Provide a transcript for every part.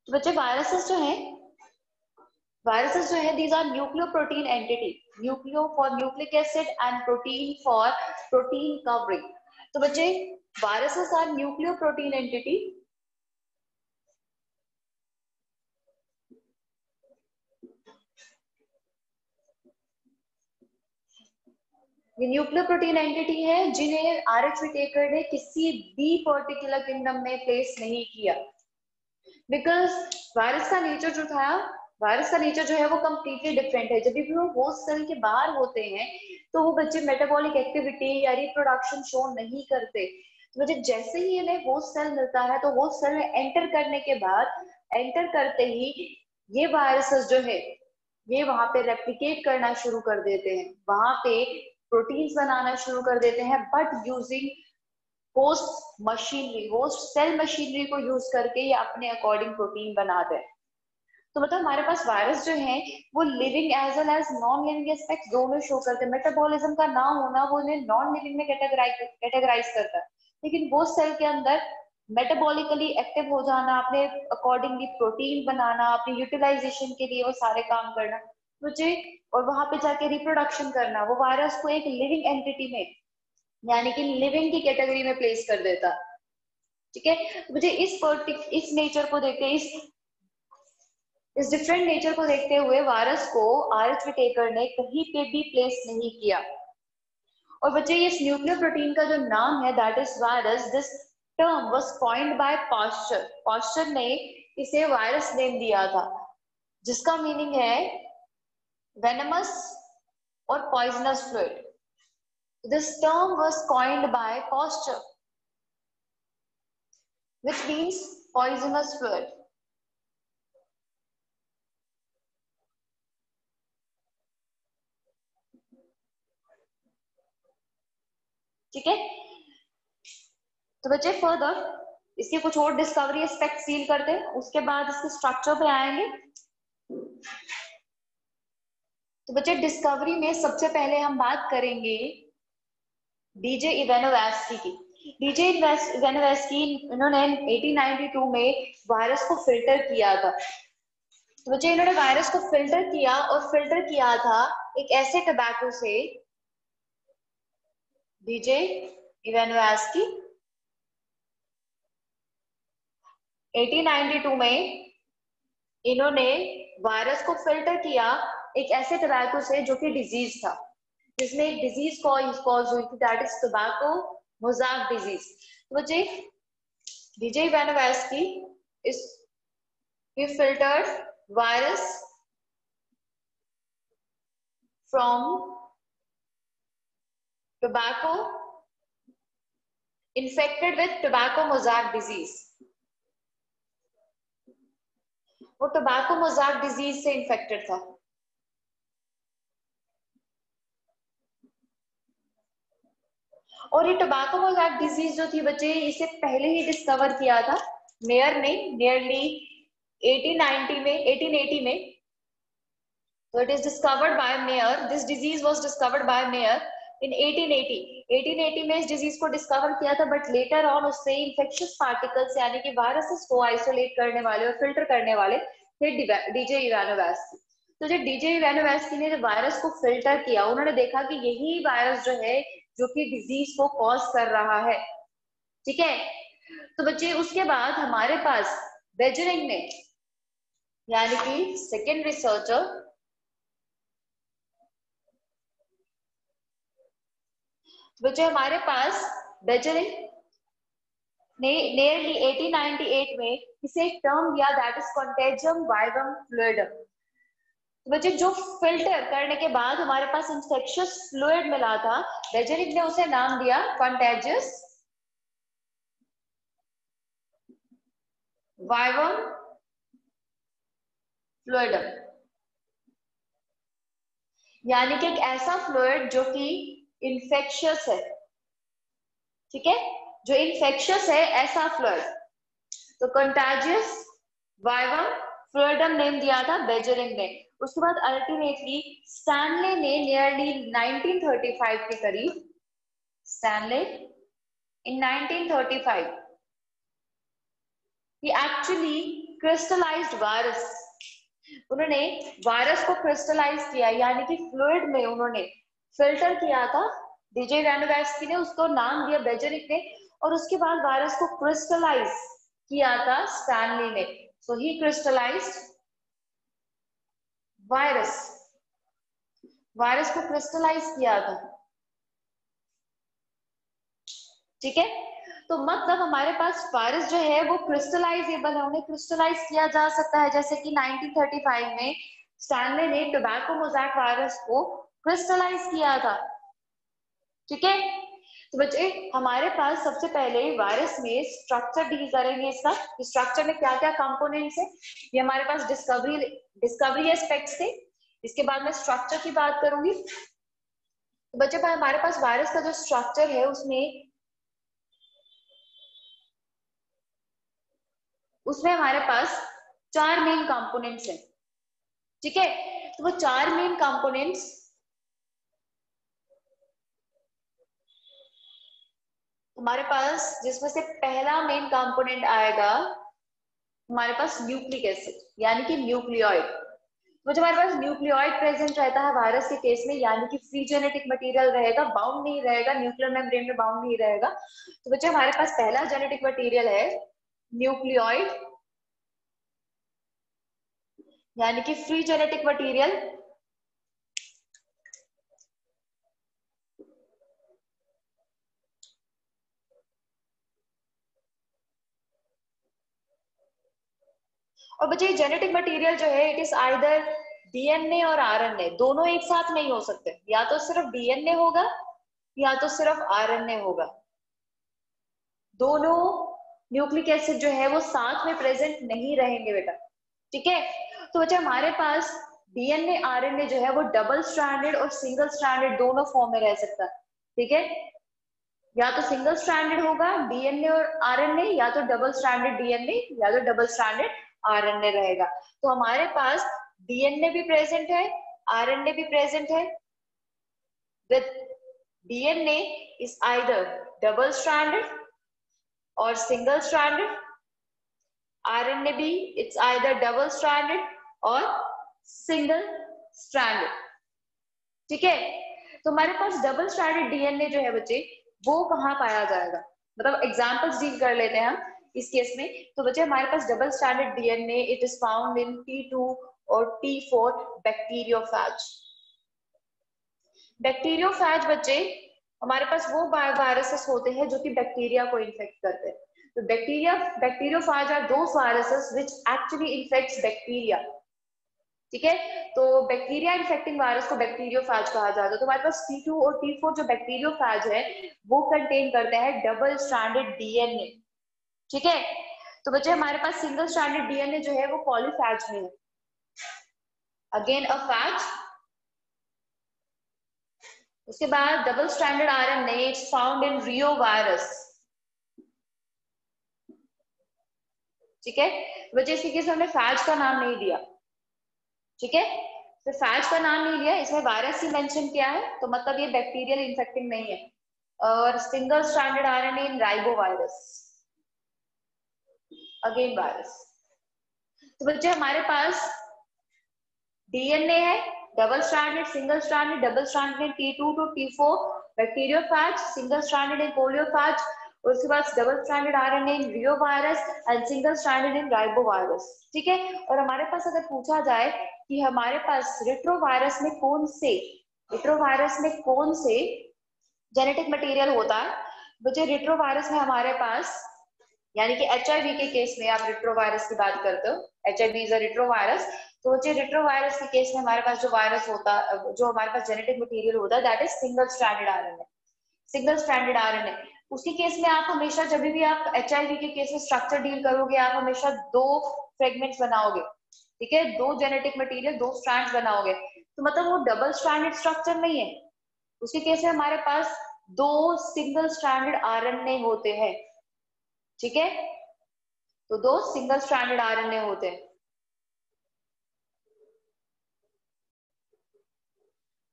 तो बच्चे वायरसेस जो है these are nucleoprotein entity, nucleo for nucleic acid and protein for protein covering. तो बच्चे वायरसेस आर न्यूक्लियोप्रोटीन एंटिटी, ये न्यूक्लियोप्रोटीन एंटिटी है जिन्हें आरएच विटेकर ने किसी भी पर्टिकुलर किंगडम में प्लेस नहीं किया, बिकॉज वायरस का नेचर जो था, वायरस का नेचर जो है वो कम्प्लीटली डिफरेंट है। जब भी वो होस्ट सेल के बाहर होते हैं तो वो बच्चे मेटाबॉलिक एक्टिविटी या रिप्रोडक्शन शो नहीं करते। तो बच्चे जैसे ही इन्हें होस्ट सेल मिलता है तो होस्ट सेल में एंटर करने के बाद, एंटर करते ही ये वायरसेस जो है ये वहां पे रेप्लिकेट करना शुरू कर देते हैं, वहां पे प्रोटीन्स बनाना शुरू कर देते हैं, but using host machinery, host cell machinery को यूज करके ये अपने अकॉर्डिंग प्रोटीन बनाते हैं। तो मतलब हमारे पास वायरस जो है वो living as well as non living aspect दोनों शो करते हैं। मेटाबॉलिज्म का ना होना वो उन्हें नॉन लिविंग में कैटेगराइज करता है, लेकिन वो सेल के अंदर मेटाबॉलिकली एक्टिव हो जाना, अपने अकॉर्डिंगली प्रोटीन बनाना, अपनी यूटिलाइजेशन के लिए वो सारे काम करना मुझे, और वहां पे जाके रिप्रोडक्शन करना, वो वायरस को एक लिविंग एंटिटी में यानी कि लिविंग की कैटेगरी में प्लेस कर देता। ठीक है, मुझे इस नेचर को देखते, इस डिफरेंट नेचर को देखते हुए वायरस को आरएच विटेकर ने कहीं पे भी प्लेस नहीं किया। और बच्चे इस न्यूक्लियर प्रोटीन का जो नाम है that is virus, this term was coined by Pasteur. Pasteur ने इसे वायरस नेम दिया था, जिसका मीनिंग है वेनमस और poisonous fluid. This term was coined by Pasteur which means poisonous fluid। ठीक है, तो बच्चे फर्दर इसके कुछ और डिस्कवरी एस्पेक्ट सील करते हैं, उसके बाद इसके स्ट्रक्चर पे आएंगे। तो बच्चे डिस्कवरी में सबसे पहले हम बात करेंगे डीजे इवानोवास्की की। डीजे इवानोवास्की इन्होंने 1892 में वायरस को फिल्टर किया था। तो बच्चे इन्होंने वायरस को फिल्टर किया, और फिल्टर किया था एक ऐसे टबैको से, डीजे इवानोवास्की 1892 में इन्होंने वायरस को फिल्टर किया एक ऐसे टबैको से जो कि डिजीज था, जिसमें एक डिजीज कॉज हुई थी, that is tobacco mosaic disease. तो बच्चे डीजे इवानोवास्की इस he filtered virus from tobacco infected with tobacco mosaic disease। वो टोबैको मोज़ैक डिजीज से इन्फेक्टेड था। और ये टोबैको मोज़ैक डिजीज जो थी बच्चे, इसे पहले ही डिस्कवर किया था मेयर ने नियरली 1880 में। So it is discovered by Mayer. This disease was discovered by Mayer in 1880। 1880 में इस डिजीज को डिस्कवर किया था, बट लेटर ऑन उससे इन्फेक्शियस पार्टिकल्स यानी कि वायरसेस को आइसोलेट करने वाले और फिल्टर करने वाले थे डीजे इवानोवास्की। तो जब डीजे इवानोवास्की ने जब वायरस को फिल्टर किया, उन्होंने देखा कि यही वायरस जो है जो कि डिजीज को कॉज कर रहा है। ठीक है, तो बच्चे उसके बाद हमारे पास बेजरिंग ने यानी कि सेकेंड रिसर्चर, बच्चे हमारे पास बेजरिंग ने नियरली 1898 में इसे एक टर्म दिया that is contagium vivum fluidum. तो बच्चे जो फिल्टर करने के बाद हमारे पास इंफेक्शियस फ्लूइड मिला था, बेजरिंग ने उसे नाम दिया कंटेजियस वाइवम फ्लूइडम, यानी कि एक ऐसा फ्लूइड जो कि इन्फेक्शियस है। ठीक है, जो इन्फेक्शियस है ऐसा फ्लूइड, तो कंटेजियस वाइवम फ्लूइडम नेम दिया था बेजरिंग ने। उसके बाद अल्टीमेटली स्टैनले ने नियरली 1935 के करीब, Stanley in 1935 he actually crystallised virus, उन्होंने वायरस को क्रिस्टलाइज किया, यानी कि फ्लूइड में उन्होंने फिल्टर किया था डीजे रेनोवस्की ने, उसको नाम दिया बेजेरिक ने, और उसके बाद वायरस को क्रिस्टलाइज किया था स्टैनली ने। सो ही क्रिस्टलाइज्ड वायरस, वायरस को क्रिस्टलाइज किया था, ठीक है। तो मतलब हमारे पास वायरस जो है वो क्रिस्टलाइजेबल है, उन्हें क्रिस्टलाइज किया जा सकता है, जैसे कि 1935 में स्टैनले ने टोबैको मोज़ैक वायरस को क्रिस्टलाइज किया था, ठीक है। तो बच्चे हमारे पास सबसे पहले वायरस में स्ट्रक्चर डील करेंगे इसका, स्ट्रक्चर में क्या क्या कंपोनेंट्स है, ये हमारे पास डिस्कवरी एस्पेक्ट्स थे। इसके बाद मैं स्ट्रक्चर की बात करूंगी। तो बच्चे हमारे पास वायरस का जो स्ट्रक्चर है उसमें हमारे पास 4 मेन कंपोनेंट्स हैं, ठीक है। तो वो 4 मेन कंपोनेंट्स हमारे पास, जिसमें से पहला मेन कंपोनेंट आएगा हमारे पास न्यूक्लिक एसिड, यानी कि न्यूक्लियोइड। तो जब हमारे पास न्यूक्लियोइड प्रेजेंट रहता है वायरस के केस में, यानी कि फ्री जेनेटिक मटेरियल रहेगा, बाउंड नहीं रहेगा, न्यूक्लियर मेम्ब्रेन में बाउंड नहीं रहेगा। तो बच्चे हमारे पास पहला जेनेटिक मटेरियल है न्यूक्लियोइड, यानी कि फ्री जेनेटिक मटेरियल। और बच्चे जेनेटिक मटेरियल जो है इट इज आइदर डीएनए और आरएनए, दोनों एक साथ नहीं हो सकते, या तो सिर्फ डीएनए होगा या तो सिर्फ आरएनए होगा, दोनों न्यूक्लिक एसिड जो है वो साथ में प्रेजेंट नहीं रहेंगे बेटा, ठीक है। तो बच्चे हमारे पास डीएनए आरएनए जो है वो डबल स्ट्रैंडेड और सिंगल स्ट्रैंडेड दोनों फॉर्म में रह सकता है, ठीक है। या तो सिंगल स्ट्रैंडेड होगा डीएनए और आरएनए, या तो डबल स्ट्रैंडेड डीएनए, या तो डबल स्ट्रैंडेड आरएनए रहेगा। तो हमारे पास डीएनए भी प्रेजेंट है, आरएनए भी प्रेजेंट है। With DNA is either double stranded और सिंगल स्ट्रैंडेड, आरएनए भी इट्स आइदर डबल स्ट्रैंडेड और सिंगल स्ट्रैंडेड, ठीक है। तो हमारे पास डबल स्ट्रैंडेड डीएनए जो है बच्चे वो कहाँ पाया जाएगा, मतलब एग्जांपल्स डील कर लेते हैं हम इस केस में। तो बच्चे हमारे पास double stranded DNA it is found in T2 और T4 बैक्टीरियोफेज। बैक्टीरियोफेज बच्चे हमारे पास वो वायरसेस होते हैं जो कि बैक्टीरिया को इन्फेक्ट करते हैं। तो bacteriophage are those viruses which actually infects bacteria, ठीक है। तो बैक्टीरिया इन्फेक्टिंग वायरस को बैक्टीरियोफेज कहा जाता है। तो हमारे पास T2 और T4 जो बैक्टीरियोफेज है वो कंटेन करते हैं डबल स्ट्रैंडेड डीएनए, ठीक है। तो बच्चे हमारे पास सिंगल स्ट्रैंडेड डीएनए जो है वो पॉलीफेज में है, अगेन अ फेज। उसके बाद double stranded RNA it's found in reo virus, ठीक है। बच्चे इसी केस में हमने फैज का नाम नहीं दिया, ठीक है। तो फैज का नाम नहीं लिया, इसमें वायरस ही मेंशन किया है, तो मतलब ये बैक्टीरियल इन्फेक्टिंग नहीं है। और single stranded RNA in ribo virus, again virus. तो बच्चे हमारे पास डीएनए है double stranded, single stranded, double stranded T2 to T4 bacteriophage, single stranded in poliophage, और उसके बाद double stranded RNA in reo virus and single stranded in ribo virus, ठीक है। और हमारे पास अगर पूछा जाए कि हमारे पास रिट्रोवायरस में कौन से जेनेटिक मटेरियल होता है, बच्चे रिट्रोवायरस में हमारे पास, यानी कि HIV के केस में आप रिट्रोवायरस की बात करते हो, HIV इज अ रिट्रोवायरस। तो बच्चे रिट्रोवायरस के केस में हमारे पास जो वायरस होता है, जो हमारे पास जेनेटिक मटेरियल होता है that is single stranded RNA, single stranded RNA. उसके केस में आप हमेशा, जब भी आप HIV के केस में स्ट्रक्चर डील करोगे, आप हमेशा 2 फ्रेगमेंट्स बनाओगे, ठीक है, 2 जेनेटिक मटेरियल 2 स्ट्रैंड्स बनाओगे। तो मतलब वो डबल स्ट्रैंडेड स्ट्रक्चर नहीं है, उसके केस में हमारे पास 2 सिंगल स्ट्रैंडेड आरएनए होते हैं, ठीक है। तो 2 सिंगल स्ट्रैंडेड आरएनए होते हैं।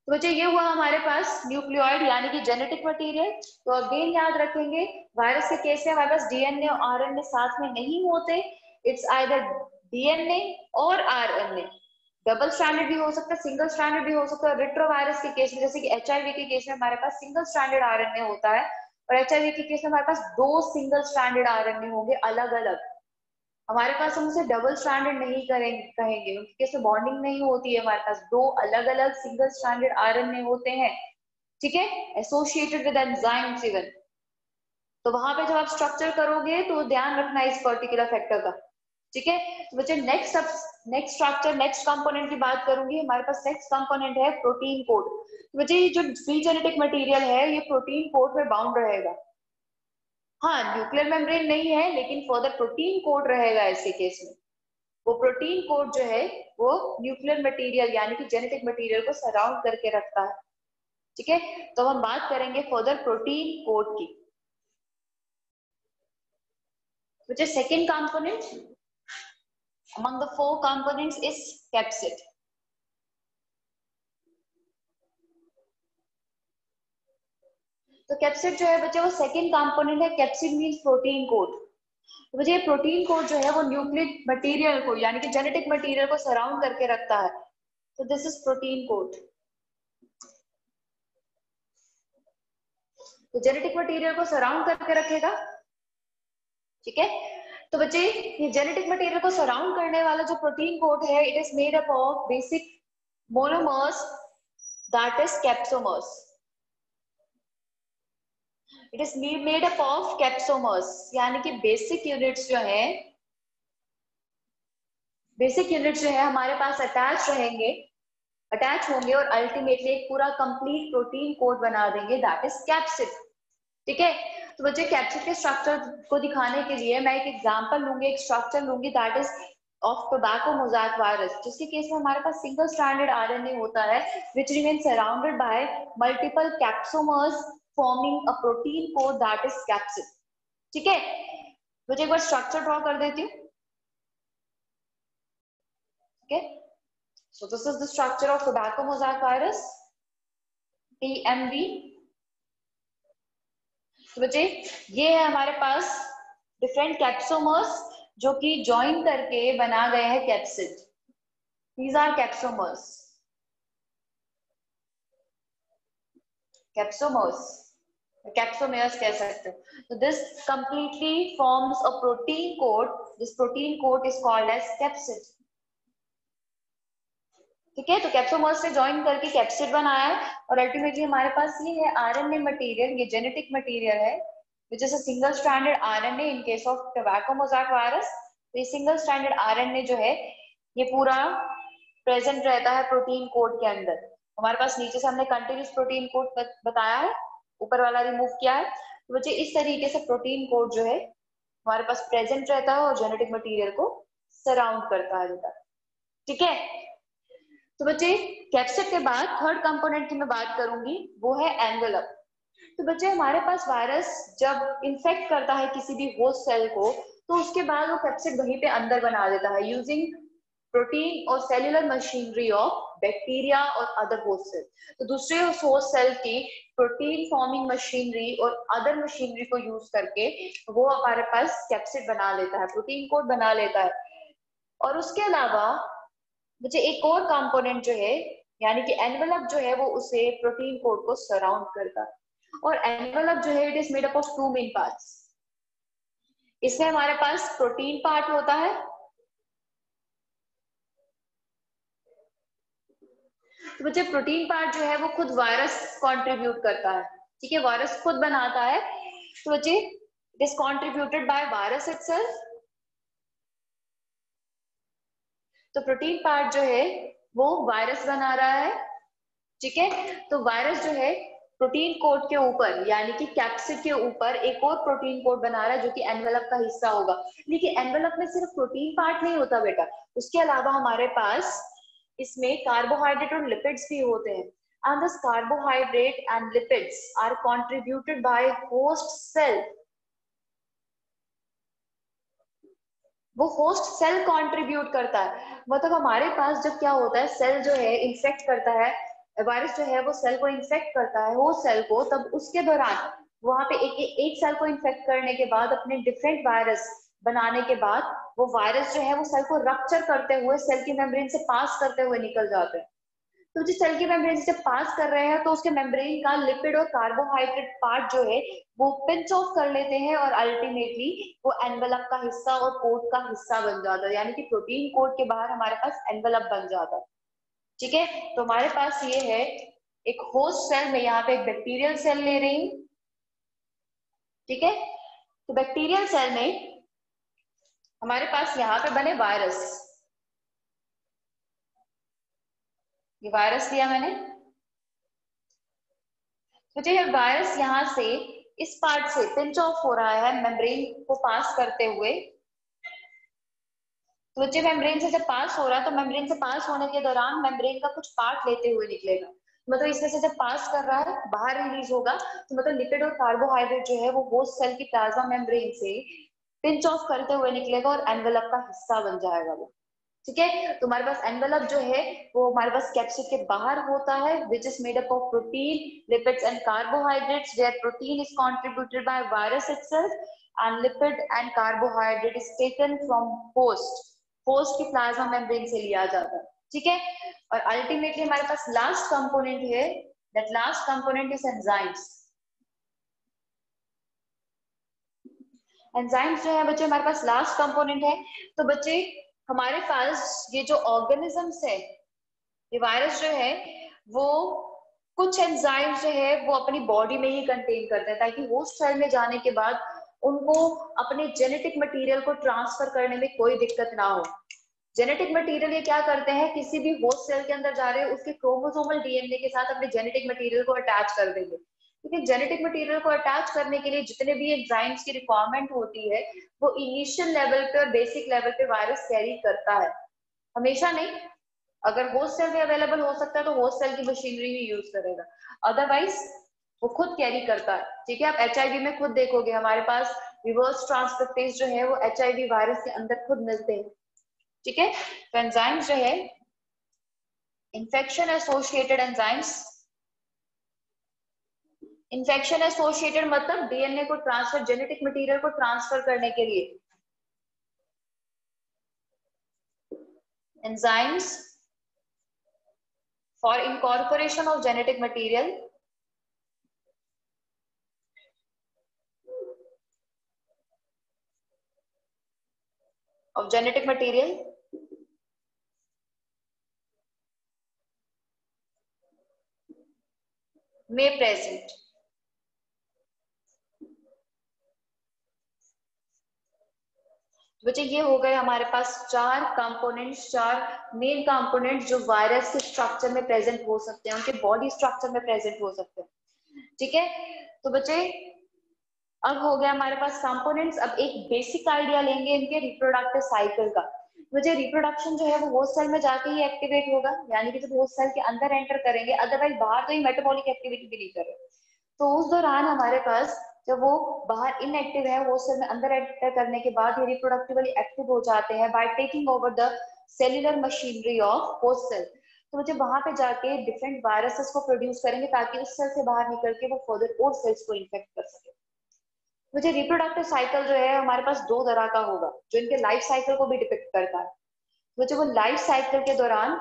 तो बच्चे ये हुआ हमारे पास न्यूक्लियोइड यानी कि जेनेटिक मटेरियल। तो अगेन याद रखेंगे वायरस के केस में हमारे पास डीएनए और आरएनए साथ में नहीं होते, इट्स आइदर डीएनए और आरएनए, डबल स्ट्रैंडेड भी हो सकता है, सिंगल स्ट्रैंडेड भी हो सकता है। रिट्रोवायरस के केस में, जैसे कि एचआईवी के केस में हमारे पास सिंगल स्ट्रैंडेड आरएनए होता है, और एचआईवी के केस में हमारे पास 2 सिंगल स्ट्रैंडेड आरएनए होंगे अलग अलग। हमारे पास हम उसे डबल स्ट्रैंडेड नहीं करेंगे, कहेंगे, उनके केस में बॉन्डिंग नहीं होती है, हमारे पास 2 अलग अलग सिंगल स्ट्रैंडेड आरएनए होते हैं, ठीक है, एसोसिएटेड विद एंजाइम्स इवन। तो वहां पे जब आप स्ट्रक्चर करोगे तो ध्यान रखना इस पर्टिकुलर फैक्टर का, ठीक है। तो बच्चे next next structure, next component की बात करूंगी। हमारे पास नेक्स्ट कंपोनेंट है प्रोटीन कोड। तो बच्चे ये जो फ्री जेनेटिक मटेरियल है ये प्रोटीन कोड में बाउंड रहेगा। हाँ, न्यूक्लियर मेम्ब्रेन नहीं है, लेकिन फर्दर प्रोटीन कोड रहेगा ऐसे केस में। वो प्रोटीन कोड जो है वो न्यूक्लियर मटेरियल यानी कि जेनेटिक मटेरियल को सराउंड करके रखता है, ठीक है। तो हम बात करेंगे फर्दर प्रोटीन कोड की। which is second component among the 4 components is capsid. तो कैप्सिड जो है बच्चे वो सेकंड कंपोनेंट है। Capsid means protein code. तो बच्चे प्रोटीन कोड जो है वो न्यूक्लिक मटेरियल को यानी कि जेनेटिक मटेरियल को सराउंड करके रखता है। तो दिस इज प्रोटीन कोड। तो जेनेटिक मटेरियल को सराउंड करके रखेगा, ठीक है। तो बच्चे ये जेनेटिक मटेरियल को सराउंड करने वाला जो प्रोटीन कोड है, it is made up of basic monomers that is capsomeres. It is made up of capsomeres यानी कि बेसिक यूनिट्स जो है, बेसिक यूनिट्स जो है हमारे पास अटैच रहेंगे, अटैच होंगे और अल्टीमेटली एक पूरा कंप्लीट प्रोटीन कोड बना देंगे दैट इज कैप्सिड, ठीक है। तो बच्चे कैप्सिड के स्ट्रक्चर को दिखाने के लिए मैं एक एग्जांपल लूंगी, एक स्ट्रक्चर लूंगी that is of tobacco mosaic virus, जिसके केस में हमारे पास सिंगल स्ट्रैंडेड आरएनए होता है which remain surrounded by multiple capsomeres forming a protein code that is capsid, ठीक है। मुझे एक बार स्ट्रक्चर ड्रॉ कर देती हूँ, okay, so this is the structure of tobacco mosaic virus, TMV। तो बच्चे ये है हमारे पास डिफरेंट कैप्सोमर्स जो कि ज्वाइन करके बना गए हैं capsid. These are capsomers, capsomers, capsomeres कह सकते हो। तो this completely forms a protein code, this protein code is called as capsid, ठीक है। तो कैप्सोमर्स से ज्वाइन करके कैप्सिड बनाया है और अल्टीमेटली हमारे पास ये है आरएनए मटेरियल, ये जेनेटिक मटेरियल है which is a single stranded RNA in case of tobacco mosaic virus। तो ये सिंगल स्ट्रैंडेड आरएनए जो है ये पूरा प्रेजेंट रहता है प्रोटीन कोड के अंदर। हमारे पास नीचे से हमने कंटिन्यूस प्रोटीन कोड बताया है, ऊपर वाला रिमूव किया है। तो बच्चे इस तरीके से प्रोटीन कोड जो है हमारे पास प्रेजेंट रहता है और जेनेटिक मटेरियल को सराउंड करता है बेटा, ठीक है। तो बच्चे कैप्सिड के बाद थर्ड कंपोनेंट की मैं बात करूंगी, वो है एनवेलप। तो बच्चे हमारे पास वायरस जब इन्फेक्ट करता है किसी भी होस्ट सेल को, तो उसके बाद वो कैप्सिड वहीं पे अंदर बना देता है यूजिंग प्रोटीन और सेल्यूलर मशीनरी ऑफ बैक्टीरिया और अदर होस्ट सेल। तो दूसरे होस्ट सेल की प्रोटीन फॉर्मिंग मशीनरी और अदर मशीनरी को यूज करके वो हमारे पास कैप्सिड बना लेता है, प्रोटीन कोड बना लेता है। और उसके अलावा मुझे एक और कंपोनेंट जो है यानी कि एनवेलप जो है वो उसे प्रोटीन कोड को सराउंड करता है। और एनवेलप जो है it is made up of 2 main parts. इसमें हमारे पास प्रोटीन पार्ट होता है, तो बच्चे प्रोटीन पार्ट जो है वो खुद वायरस कंट्रीब्यूट करता है, ठीक है, वायरस खुद बनाता है। तो बच्चे it is contributed by virus itself. तो प्रोटीन पार्ट जो है वो वायरस बना रहा है, ठीक है। तो वायरस जो है प्रोटीन कोड के ऊपर यानी कि कैप्सिड के ऊपर एक और प्रोटीन कोड बना रहा है जो कि एनवेलप का हिस्सा होगा। लेकिन एनवेलप में सिर्फ प्रोटीन पार्ट नहीं होता बेटा, उसके अलावा हमारे पास इसमें कार्बोहाइड्रेट और लिपिड्स भी होते हैं। And this carbohydrate and lipids are contributed by host cell. वो होस्ट सेल कंट्रीब्यूट करता है। मतलब हमारे पास जब क्या होता है, सेल जो है इंफेक्ट करता है, वायरस जो है वो सेल को इंफेक्ट करता है होस्ट सेल को, तब उसके दौरान वहां पे एक सेल को इंफेक्ट करने के बाद अपने डिफरेंट वायरस बनाने के बाद वो वायरस जो है वो सेल को रप्चर करते हुए सेल की मेम्ब्रेन से पास करते हुए निकल जाते हैं। तो जो सेल की मेम्ब्रेन से पास कर रहे हैं तो उसके मेम्ब्रेन का लिपिड और कार्बोहाइड्रेट पार्ट जो है वो पिंच ऑफ कर लेते हैं और अल्टीमेटली वो एनवेलप का हिस्सा और कोट का हिस्सा बन जाता है, यानी कि प्रोटीन कोट के बाहर हमारे पास एनवेलप बन जाता है। ठीक है, तो हमारे पास ये है एक होस्ट सेल, मैं यहाँ पे एक बैक्टीरियल सेल ले रही हूँ। ठीक है, तो बैक्टीरियल सेल में हमारे पास यहाँ पे बने वायरस, ये वायरस लिया मैंने। तो जो ये वायरस यहाँ से इस पार्ट से पिंच ऑफ हो रहा है मेम्ब्रेन को पास करते हुए, तो जो मेम्ब्रेन से जब पास हो रहा है तो मेम्ब्रेन से पास होने के दौरान मेम्ब्रेन का कुछ पार्ट लेते हुए निकलेगा, मतलब इसमें से जब पास कर रहा है बाहर रिलीज होगा, तो मतलब लिपिड और कार्बोहाइड्रेट जो है वो होस्ट सेल की प्लाज्मा मेम्ब्रेन से पिंच ऑफ करते हुए निकलेगा और एनवेलप का हिस्सा बन जाएगा वो। ठीक है, तो हमारे पास एनवेलप जो है वो हमारे पास कैप्सिड के बाहर होता है, which is made up of protein, lipids and carbohydrates, where protein is contributed by virus itself and lipid and carbohydrate is taken from host, host की प्लाज्मा मेम्ब्रेन से लिया जाता है। ठीक है, और अल्टीमेटली हमारे पास लास्ट कंपोनेंट है, that last component is enzymes. Enzymes जो है बच्चे हमारे पास लास्ट कंपोनेंट है। तो बच्चे हमारे पास ये जो ऑर्गेनिजम्स है, ये वायरस जो है वो कुछ एंजाइम्स जो है वो अपनी बॉडी में ही कंटेन करते हैं, ताकि होस्ट सेल में जाने के बाद उनको अपने जेनेटिक मटेरियल को ट्रांसफर करने में कोई दिक्कत ना हो। जेनेटिक मटेरियल ये क्या करते हैं, किसी भी होस्ट सेल के अंदर जा रहे हैं उसके क्रोमोसोमल डीएनए के साथ अपने जेनेटिक मटेरियल को अटैच कर देंगे। क्योंकि जेनेटिक मटेरियल को अटैच करने के लिए जितने भी एंजाइम्स की रिक्वायरमेंट होती है वो इनिशियल लेवल पे और बेसिक लेवल पे वायरस कैरी करता है, हमेशा नहीं। अगर होस्ट सेल में अवेलेबल हो सकता है तो होस्ट सेल की मशीनरी ही यूज करेगा, अदरवाइज वो खुद कैरी करता है। ठीक है, आप एचआईवी में खुद देखोगे हमारे पास रिवर्स ट्रांसक्रिप्टेज जो है वो एचआईवी वायरस के अंदर खुद मिलते हैं। ठीक है, तो एंजाइम्स जो है infection associated enzymes, infection associated मतलब डीएनए को ट्रांसफर, जेनेटिक मटेरियल को ट्रांसफर करने के लिए enzymes for incorporation of genetic material में प्रेजेंट। बच्चे ये हो गए हमारे पास चार कंपोनेंट्स, चार मेन कंपोनेंट्स जो वायरस के स्ट्रक्चर में प्रेजेंट हो सकते हैं, उनके बॉडी स्ट्रक्चर में प्रेजेंट हो सकते हैं। ठीक है, तो बच्चे अब हो गया हमारे पास कंपोनेंट्स। अब एक बेसिक आइडिया लेंगे इनके रिप्रोडक्टिव साइकिल का। मुझे रिप्रोडक्शन जो है वो होस्ट सेल में जाके ही एक्टिवेट होगा, यानी कि जब होस्ट सेल के अंदर एंटर करेंगे, अदरवाइज बाहर तो ही मेटाबॉलिक एक्टिविटी भी नहीं कर रहे। तो उस दौरान हमारे पास जब वो बाहर इनएक्टिव है, होस्ट सेल में अंदर एंटर करने के बाद ये रिप्रोडक्टिवली एक्टिव हो जाते हैं by taking over the cellular machinery of host cell. तो मुझे वहां पे जाके डिफरेंट वायरसेस को प्रोड्यूस करेंगे ताकि उस सेल से बाहर निकल के वो फर्दर और सेल्स को इन्फेक्ट कर सके। मुझे रिप्रोडक्टिव साइकिल जो है हमारे पास दो तरह का होगा जो इनके लाइफ साइकिल को भी डिपिक्ट करता है। मुझे वो लाइफ साइकिल के दौरान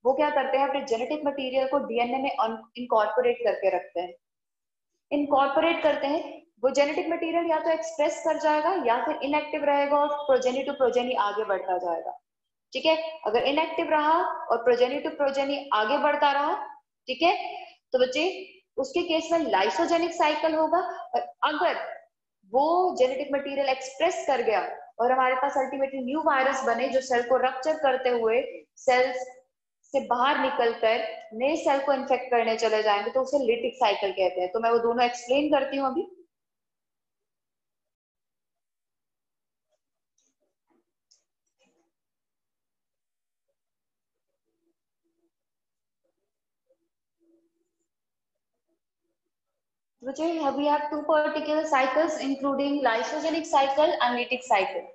वो क्या करते हैं, अपने जेनेटिक मटेरियल को डीएनए में इनकॉर्पोरेट करके रखते हैं। इनकॉर्पोरेट करते हैं, वो जेनेटिक मटेरियल या तो एक्सप्रेस कर जाएगा या फिर इनएक्टिव रहेगा और प्रोजेनी टू प्रोजेनी आगे बढ़ता जाएगा। ठीक है, अगर इनएक्टिव रहा और प्रोजेनी टू प्रोजेनी आगे बढ़ता रहा, ठीक है, तो बच्चे उसके केस में लाइसोजेनिक साइकिल होगा। और अगर वो जेनेटिक मटेरियल एक्सप्रेस कर गया और हमारे पास अल्टीमेटली न्यू वायरस बने जो सेल को रप्चर करते हुए सेल्स से बाहर निकलकर नए सेल को इन्फेक्ट करने चले जाएंगे, तो उसे लिटिक साइकिल कहते हैं। तो मैं वो दोनों एक्सप्लेन करती हूँ अभी। मुझे we have two particular cycles including lysogenic cycle and lytic cycle।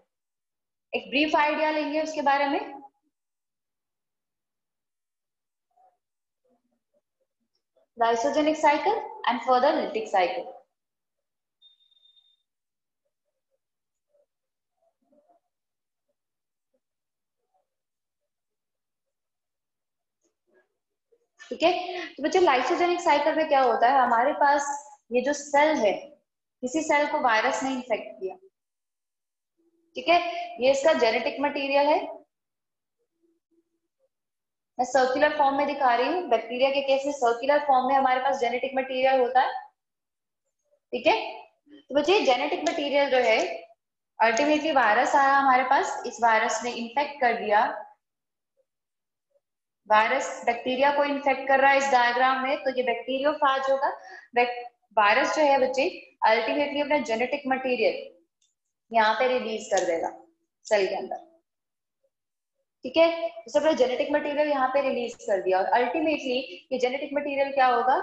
एक ब्रीफ आइडिया लेंगे उसके बारे में। Lysogenic cycle and further lytic cycle। ठीक है। तो बच्चे लाइसोजेनिक साइकिल में क्या होता है, हमारे पास ये जो सेल है, किसी सेल को वायरस ने इन्फेक्ट किया, ठीक है, ये इसका जेनेटिक मटेरियल है। मैं सर्कुलर फॉर्म में दिखा रही हूँ, बैक्टीरिया के केस में सर्कुलर फॉर्म में हमारे पास जेनेटिक मटेरियल होता है, ठीक है। तो बच्चे जेनेटिक मटेरियल जो है, अल्टीमेटली वायरस आया हमारे पास, इस वायरस ने इन्फेक्ट कर दिया, वायरस बैक्टीरिया को इन्फेक्ट कर रहा है इस डायग्राम में, तो ये बैक्टीरियोफेज होगा। वायरस जो है बच्चे अल्टीमेटली अपना जेनेटिक मटेरियल यहाँ पे रिलीज कर देगा सेल के अंदर, ठीक है। तो अपना जेनेटिक मटेरियल यहाँ पे रिलीज कर दिया, और अल्टीमेटली ये जेनेटिक मटेरियल क्या होगा,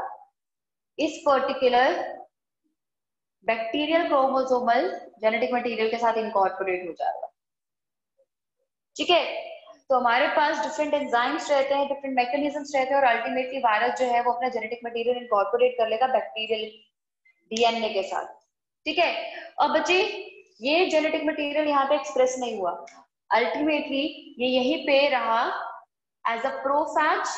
इस particular bacterial chromosomal genetic material के साथ इनकॉर्पोरेट हो जाएगा, ठीक है। तो हमारे पास डिफरेंट एंजाइम्स रहते हैं, डिफरेंट मैकेनिज्म्स रहते हैं, और अल्टीमेटली वायरस जो है वो अपना जेनेटिक मटेरियल इनकॉर्पोरेट कर लेगा बैक्टीरियल डीएनए के साथ, ठीक है। अब बच्चे ये जेनेटिक मटेरियल यहाँ पे एक्सप्रेस नहीं हुआ, अल्टीमेटली ये यहीं पे रहा एज अ प्रोफैज,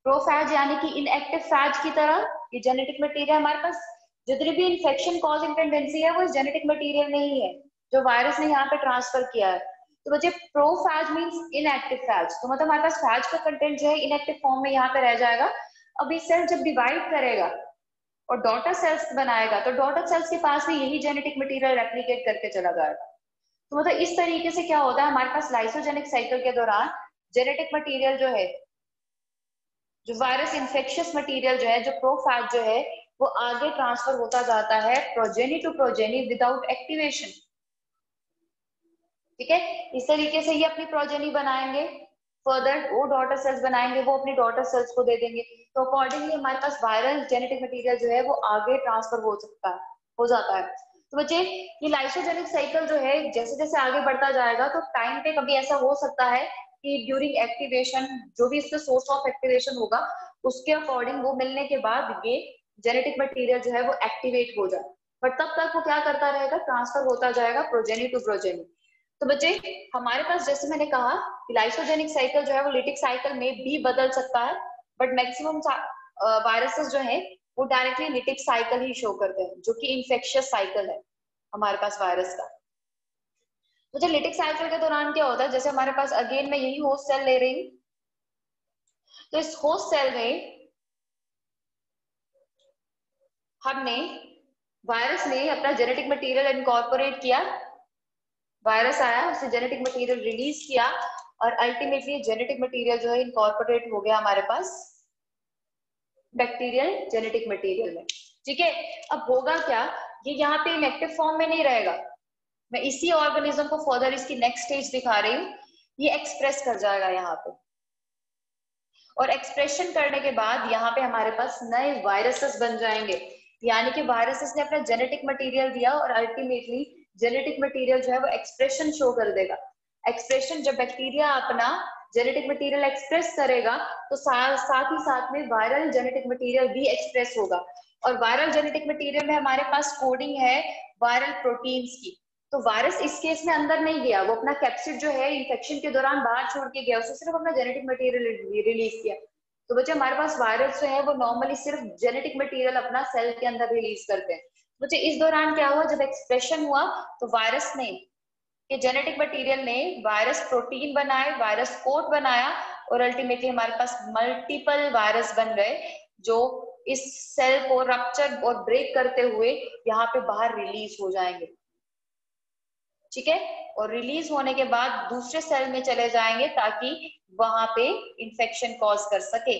प्रोफैज यानी कि इनएक्टिव फैज की तरह। ये जेनेटिक मटेरियल हमारे पास जितनी भी इन्फेक्शन कॉजिंग टेंडेंसी है वो इस जेनेटिक मटेरियल में ही है, जो वायरस ने यहाँ पे ट्रांसफर किया है। तो बच्चे प्रोफैज मींस इनएक्टिव फैज, तो मतलब हमारे पास फैज का कंटेंट जो है इनएक्टिव फॉर्म में यहाँ पे रह जाएगा। अब ये सेल जब डिवाइड करेगा और डॉटर सेल्स बनाएगा, तो डॉटर सेल्स के पास भी यही जेनेटिक मटेरियल रेप्लिकेट करके चला जाएगा। तो मतलब इस तरीके से क्या होता है, हमारे पास लाइसोजेनिक साइकिल के दौरान जेनेटिक मटेरियल जो है, जो वायरस इन्फेक्शियस मटेरियल जो है, जो प्रोफैज जो है, वो आगे ट्रांसफर होता जाता है progeny to progeny without activation, ठीक है। इस तरीके से ये अपनी प्रोजेनी बनाएंगे, फर्दर वो डॉटर सेल्स बनाएंगे, वो अपनी डॉटर सेल्स को दे देंगे। तो अकॉर्डिंगली हमारे पास वायरल जेनेटिक मटेरियल जो है वो आगे ट्रांसफर हो सकता है, हो जाता है। तो बच्चे ये लाइसोजेनिक साइकिल जो है जैसे जैसे आगे बढ़ता जाएगा, तो टाइम पे कभी ऐसा हो सकता है कि ड्यूरिंग एक्टिवेशन जो भी इसका सोर्स ऑफ एक्टिवेशन होगा उसके अकॉर्डिंग वो मिलने के बाद ये जेनेटिक मटेरियल जो है वो एक्टिवेट हो जाए, बट तब तक वो क्या करता रहेगा, ट्रांसफर होता जाएगा प्रोजेनी टू प्रोजेनी। तो बच्चे हमारे पास जैसे मैंने कहा कि लाइसोजेनिक साइकिल जो है वो लिटिक साइकिल में भी बदल सकता है, बट मैक्सिमम वायरसेस जो है वो डायरेक्टली लिटिक साइकिल ही शो करते हैं, जो कि इन्फेक्शियस साइकिल है हमारे पास वायरस का। तो जो लिटिक साइकिल के दौरान क्या होता है, जैसे हमारे पास अगेन मैं यही होस्ट सेल ले रही हूँ, तो इस होस्ट सेल में हमने, वायरस ने अपना जेनेटिक मटेरियल इनकॉर्पोरेट किया, वायरस आया, उसने जेनेटिक मटेरियल रिलीज किया, और अल्टीमेटली जेनेटिक मटेरियल जो है इनकॉर्पोरेट हो गया हमारे पास बैक्टीरियल जेनेटिक मटेरियल में, ठीक है। अब होगा क्या, ये यहाँ पे इनएक्टिव फॉर्म में नहीं रहेगा, मैं इसी ऑर्गेनिज्म को फर्दर इसकी नेक्स्ट स्टेज दिखा रही हूँ, ये एक्सप्रेस कर जाएगा यहाँ पे, और एक्सप्रेशन करने के बाद यहाँ पे हमारे पास नए वायरसेस बन जाएंगे, यानी कि वायरसेस ने अपना जेनेटिक मटेरियल दिया और अल्टीमेटली जेनेटिक मटेरियल जो है वो एक्सप्रेशन शो कर देगा। एक्सप्रेशन जब बैक्टीरिया अपना जेनेटिक मटेरियल एक्सप्रेस करेगा, तो साथ ही साथ में वायरल जेनेटिक मटेरियल भी एक्सप्रेस होगा, और वायरल जेनेटिक मटेरियल में हमारे पास कोडिंग है वायरल प्रोटीन्स की। तो वायरस इस केस में अंदर नहीं गया, वो अपना कैप्सिड जो है इन्फेक्शन के दौरान बाहर छोड़ के गया, उसने सिर्फ अपना जेनेटिक मटेरियल रिलीज किया। तो बच्चे हमारे पास वायरस जो है वो नॉर्मली सिर्फ जेनेटिक मटेरियल अपना सेल के अंदर रिलीज करते हैं। बच्चे इस दौरान क्या हुआ, जब एक्सप्रेशन हुआ तो वायरस ने, कि जेनेटिक मटेरियल ने वायरस प्रोटीन बनाए, वायरस कोट बनाया, और अल्टीमेटली हमारे पास मल्टीपल वायरस बन गए, जो इस सेल को रप्चर और ब्रेक करते हुए यहाँ पे बाहर रिलीज हो जाएंगे, ठीक है। और रिलीज होने के बाद दूसरे सेल में चले जाएंगे ताकि वहां पे इंफेक्शन कॉज कर सके।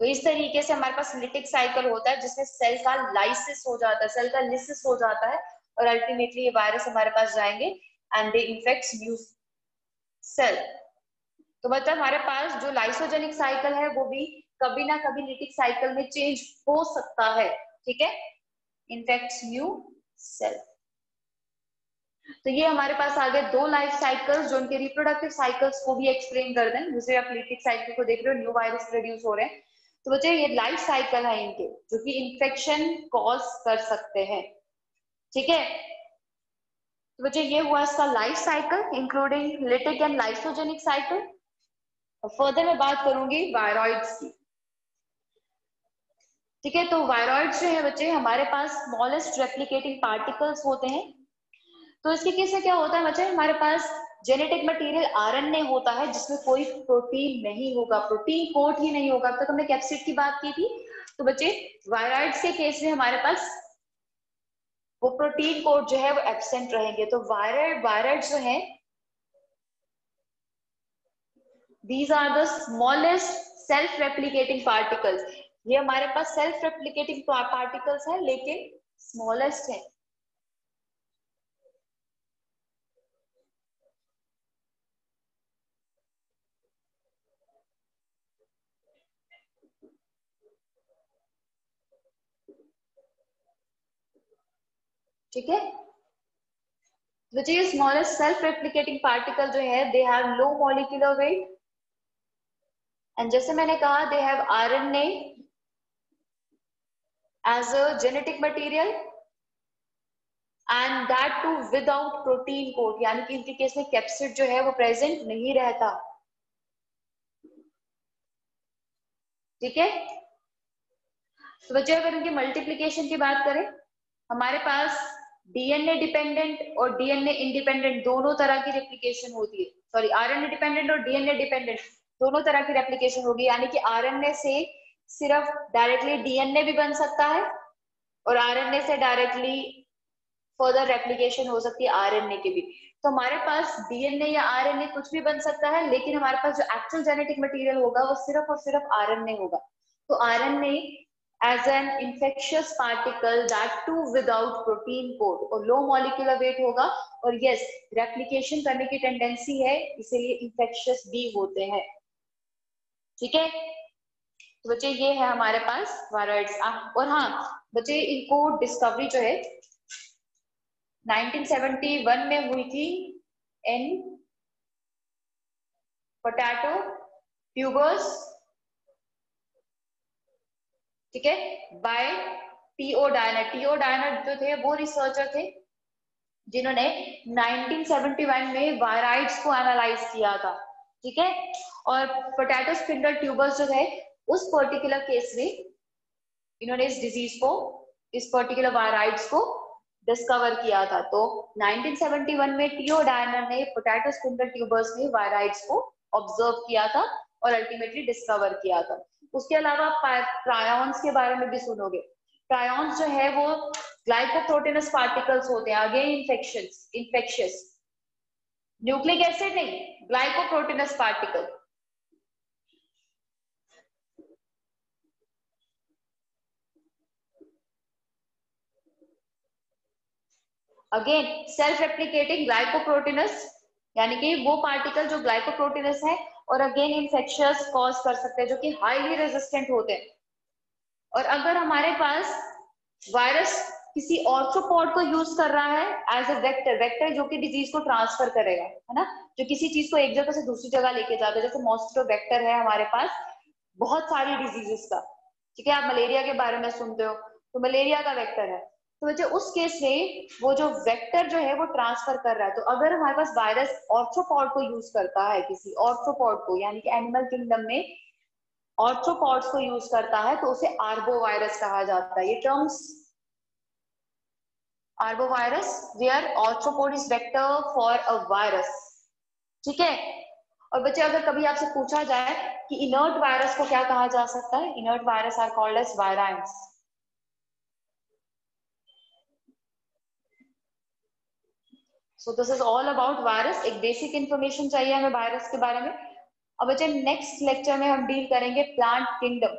तो इस तरीके से हमारे पास लिटिक साइकिल होता है, जिसमें सेल का लाइसिस हो जाता है, सेल का लिसिस हो जाता है, और अल्टीमेटली ये वायरस हमारे पास जाएंगे and they infect new cell. तो मतलब हमारे पास जो लाइसोजेनिक साइकिल है वो भी कभी ना कभी लिटिक साइकिल में चेंज हो सकता है, ठीक है, इन्फेक्ट न्यू सेल। तो ये हमारे पास आ गए दो लाइफ साइकिल्स जो उनके रिप्रोडक्टिव साइकिल्स को भी एक्सप्लेन कर दें। दूसरे आप लिटिक साइकिल को देख रहे हो, न्यू वायरस प्रोड्यूस हो रहे हैं, तो बच्चे ये लाइफ साइकिल है इनके, जो कि इन्फेक्शन कॉज कर सकते हैं, ठीक है। तो बच्चे ये हुआ इसका life cycle including lytic and lysogenic cycle. Further मैं बात करूंगी वायरॉइड्स की। ठीक है, तो वायरॉइड्स जो है बच्चे हमारे पास स्मॉलेस्ट रेप्लिकेटिंग पार्टिकल्स होते हैं। तो इसके केस में क्या होता है बच्चे, हमारे पास जेनेटिक मटेरियल आरएनए होता है जिसमें कोई प्रोटीन नहीं होगा, प्रोटीन कोट ही नहीं होगा। अब तक हमने कैप्सिड की बात की थी, तो बच्चे वायरॉइड्स के केस में हमारे पास वो प्रोटीन कोट जो है वो एब्सेंट रहेंगे। तो वायरॉइड्स जो है these are the smallest self replicating particles। ये हमारे पास सेल्फ रेप्लिकेटिंग पार्टिकल्स है लेकिन स्मॉलेस्ट है। ठीक है, तो ये स्मॉलेस्ट सेल्फ रेप्लिकेटिंग पार्टिकल जो है they have low molecular weight and जैसे मैंने कहा they have RNA as a genetic material and that too without protein coat, यानी कि इनके केस में कैप्सिड जो है वो प्रेजेंट नहीं रहता। ठीक है, तो बच्चे अगर इनकी मल्टीप्लीकेशन की बात करें, हमारे पास डीएनए डिपेंडेंट और डीएनए इंडिपेंडेंट दोनों तरह की रेप्लिकेशन होती है। सॉरी, आरएनए डिपेंडेंट और डीएनए डिपेंडेंट दोनों तरह की रेप्लिकेशन होगी, यानी कि आरएनए से सिर्फ डायरेक्टली डीएनए भी बन सकता है और आरएनए से डायरेक्टली फर्दर रेप्लिकेशन हो सकती है आरएनए की भी। तो हमारे पास डीएनए या आरएनए कुछ भी बन सकता है, लेकिन हमारे पास जो एक्चुअल जेनेटिक मटेरियल होगा वो सिर्फ और सिर्फ आरएनए होगा। तो RNA as an infectious particle that too without protein coat और low molecular weight होगा और yes replication करने की टेंडेंसी है, इसीलिए infectious भी होते हैं। ठीक है, तो बच्चे ये है हमारे पास वायरॉइड्स। और हाँ बच्चे, इनको डिस्कवरी जो है 1971 में हुई थी इन पोटैटो ट्यूबर्स। ठीक है, by T O Diener. T O Diener जो थे वो रिसर्चर थे जिन्होंने 1971 में वायरॉइड्स को एनालाइज किया था। ठीक है, और पोटैटो स्पिंडल ट्यूबर्स जो थे उस पर्टिकुलर केस में इन्होंने इस डिजीज को, इस पर्टिकुलर वायरॉइड्स को डिस्कवर किया था। तो 1971 में टीओ डायनर ने पोटैटो स्पिंडल ट्यूबर्स में वायरॉइड्स को ऑब्जर्व किया था और अल्टीमेटली डिस्कवर किया था। उसके अलावा प्रायॉन्स के बारे में भी सुनोगे। प्रायॉन्स जो है वो ग्लाइकोप्रोटीनस पार्टिकल्स होते हैं, अगेन इन्फेक्शियस। न्यूक्लिक एसिड नहीं, ग्लाइकोप्रोटीनस पार्टिकल। अगेन सेल्फ रेप्लिकेटिंग ग्लाइकोप्रोटीनस, यानी कि वो पार्टिकल जो ग्लाइकोप्रोटीनस है और अगेन इन्फेक्शियस कॉज कर सकते हैं, जो कि हाईली रेजिस्टेंट होते हैं। और अगर हमारे पास वायरस किसी ऑर्थ्रोपॉड को यूज कर रहा है एज अ वेक्टर जो कि डिजीज को ट्रांसफर करेगा, है ना, जो किसी चीज को एक जगह से दूसरी जगह लेके जाता है, जैसे मॉस्किटो वेक्टर है हमारे पास बहुत सारी डिजीजेस का। ठीक है, आप मलेरिया के बारे में सुनते हो तो मलेरिया का वेक्टर है। तो बच्चे उस केस में वो जो वेक्टर जो है वो ट्रांसफर कर रहा है। तो अगर हमारे पास वायरस ऑर्थ्रोपॉड को यूज करता है, किसी ऑर्थ्रोपॉड को, यानी कि एनिमल किंगडम में ऑर्थ्रोपॉड्स को यूज करता है, तो उसे आर्बोवायरस कहा जाता है। ये terms arbovirus where arthropod is vector for a virus. ठीक है, और बच्चे अगर कभी आपसे पूछा जाए कि इनर्ट वायरस को क्या कहा जा सकता है, inert virus are called as virions. So this is all about virus. एक बेसिक इंफॉर्मेशन चाहिए हमें वायरस के बारे में। अब बच्चे नेक्स्ट लेक्चर में हम डील करेंगे प्लांट किंगडम।